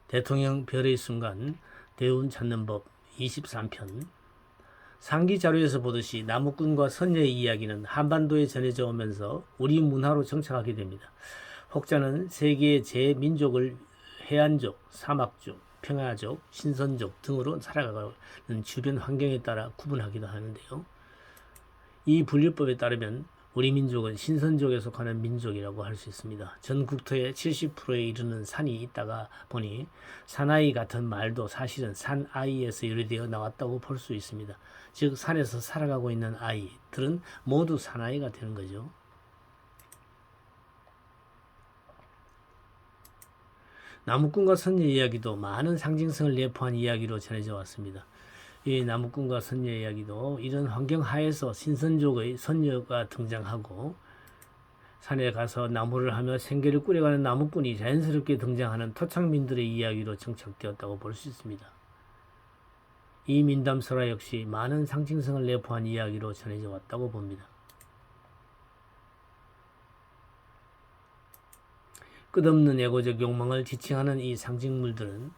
대통령 별의 순간 대운 찾는 법 23편. 상기 자료에서 보듯이 나무꾼과 선녀의 이야기는 한반도에 전해져 오면서 우리 문화로 정착하게 됩니다. 혹자는 세계의 제민족을 해안족, 사막족, 평야족, 신선족 등으로 살아가는 주변 환경에 따라 구분하기도 하는데요. 이 분류법에 따르면 우리 민족은 신선족에 속하는 민족이라고 할 수 있습니다. 전 국토의 70%에 이르는 산이 있다가 보니 사나이 같은 말도 사실은 산아이에서 유래되어 나왔다고 볼 수 있습니다. 즉 산에서 살아가고 있는 아이들은 모두 사나이가 되는 거죠. 나무꾼과 선녀 이야기도 많은 상징성을 내포한 이야기로 전해져 왔습니다. 이 나무꾼과 선녀 이야기도 이런 환경 하에서 신선족의 선녀가 등장하고 산에 가서 나무를 하며 생계를 꾸려가는 나무꾼이 자연스럽게 등장하는 토착민들의 이야기로 정착되었다고 볼 수 있습니다. 이 민담설화 역시 많은 상징성을 내포한 이야기로 전해져 왔다고 봅니다. 끝없는 애고적 욕망을 지칭하는 이 상징물들은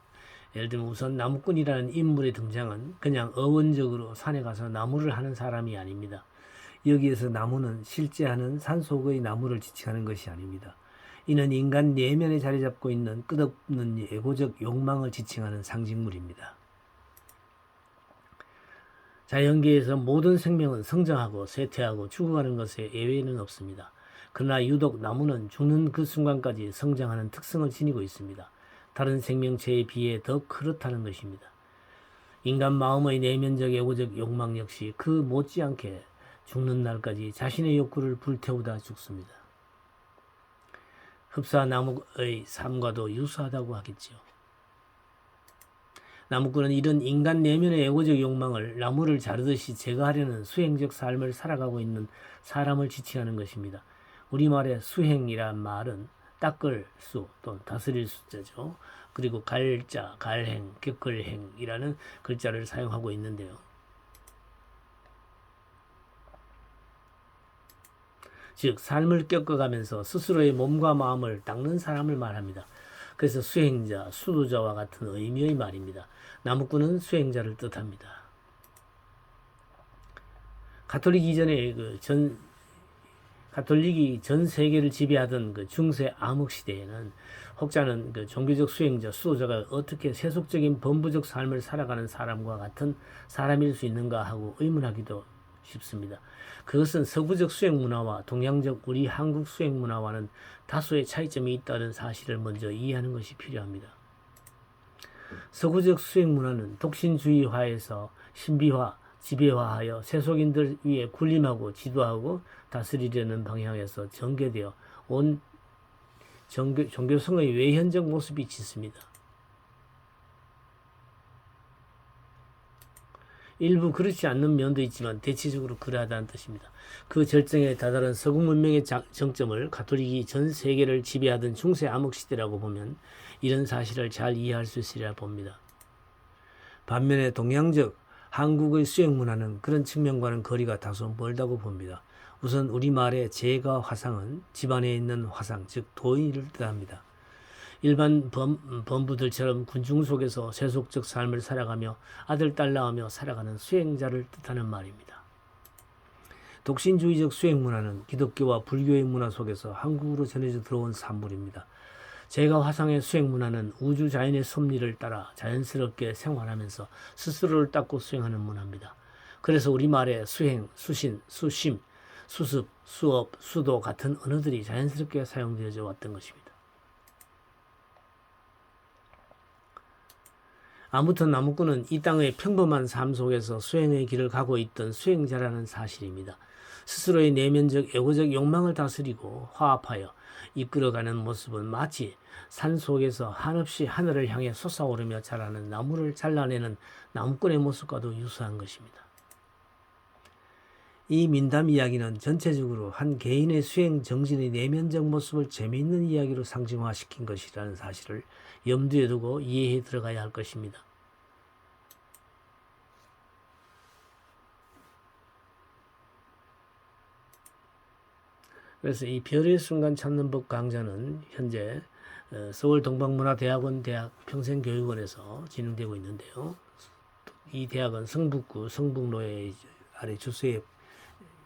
예를 들면 우선 나무꾼이라는 인물의 등장은 그냥 어원적으로 산에 가서 나무를 하는 사람이 아닙니다. 여기에서 나무는 실제 하는 산속의 나무를 지칭하는 것이 아닙니다. 이는 인간 내면에 자리 잡고 있는 끝없는 애고적 욕망을 지칭하는 상징물입니다. 자연계에서 모든 생명은 성장하고 쇠퇴하고 죽어가는 것에 예외는 없습니다. 그러나 유독 나무는 죽는 그 순간까지 성장하는 특성을 지니고 있습니다. 다른 생명체에 비해 더 그렇다는 것입니다. 인간 마음의 내면적 애고적 욕망 역시 그 못지않게 죽는 날까지 자신의 욕구를 불태우다 죽습니다. 흡사나무의 삶과도 유사하다고 하겠지요. 나무꾼은 이런 인간 내면의 애고적 욕망을 나무를 자르듯이 제거하려는 수행적 삶을 살아가고 있는 사람을 지칭하는 것입니다. 우리말의 수행이란 말은 닦을 수 또는 다스릴 수자죠. 그리고 갈자, 갈행, 겪을행이라는 글자를 사용하고 있는데요. 즉 삶을 겪어가면서 스스로의 몸과 마음을 닦는 사람을 말합니다. 그래서 수행자, 수도자와 같은 의미의 말입니다. 나무꾼은 수행자를 뜻합니다. 가톨릭이 전 세계를 지배하던 그 중세 암흑 시대에는 혹자는 그 종교적 수행자, 수도자가 어떻게 세속적인 범부적 삶을 살아가는 사람과 같은 사람일 수 있는가 하고 의문하기도 쉽습니다. 그것은 서구적 수행 문화와 동양적 우리 한국 수행 문화와는 다소의 차이점이 있다는 사실을 먼저 이해하는 것이 필요합니다. 서구적 수행 문화는 독신주의화에서 신비화, 지배화하여 세속인들 위에 군림하고 지도하고 다스리려는 방향에서 전개되어 온 종교성의 외현적 모습이 짙습니다. 일부 그렇지 않는 면도 있지만 대체적으로 그러하다는 뜻입니다. 그 절정에 다다른 서구 문명의 정점을 가톨릭이 전 세계를 지배하던 중세 암흑 시대라고 보면 이런 사실을 잘 이해할 수 있으리라 봅니다. 반면에 동양적 한국의 수행 문화는 그런 측면과는 거리가 다소 멀다고 봅니다. 우선 우리말의 제가 화상은 집안에 있는 화상, 즉 도인을 뜻합니다. 일반 범부들처럼 군중 속에서 세속적 삶을 살아가며 아들, 딸 낳으며 살아가는 수행자를 뜻하는 말입니다. 독신주의적 수행 문화는 기독교와 불교의 문화 속에서 한국으로 전해져 들어온 산물입니다. 제가 화상의 수행 문화는 우주 자연의 섭리를 따라 자연스럽게 생활하면서 스스로를 닦고 수행하는 문화입니다. 그래서 우리말에 수행, 수신, 수심, 수습, 수업, 수도 같은 언어들이 자연스럽게 사용되어져 왔던 것입니다. 아무튼 나무꾼은 이 땅의 평범한 삶 속에서 수행의 길을 가고 있던 수행자라는 사실입니다. 스스로의 내면적 애고적 욕망을 다스리고 화합하여 이끌어가는 모습은 마치 산 속에서 한없이 하늘을 향해 솟아오르며 자라는 나무를 잘라내는 나무꾼의 모습과도 유사한 것입니다. 이 민담 이야기는 전체적으로 한 개인의 수행 정신의 내면적 모습을 재미있는 이야기로 상징화시킨 것이라는 사실을 염두에 두고 이해해 들어가야 할 것입니다. 그래서 이 별의 순간 찾는 법 강좌는 현재 서울 동방문화대학원 대학 평생교육원에서 진행되고 있는데요. 이 대학은 성북구 성북로에 아래 주소에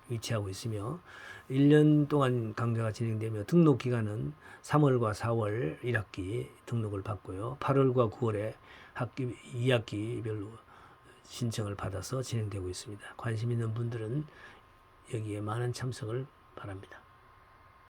위치하고 있으며 1년 동안 강좌가 진행되며 등록 기간은 3월과 4월 1학기 등록을 받고요. 8월과 9월에 학기 2학기별로 신청을 받아서 진행되고 있습니다. 관심 있는 분들은 여기에 많은 참석을 바랍니다.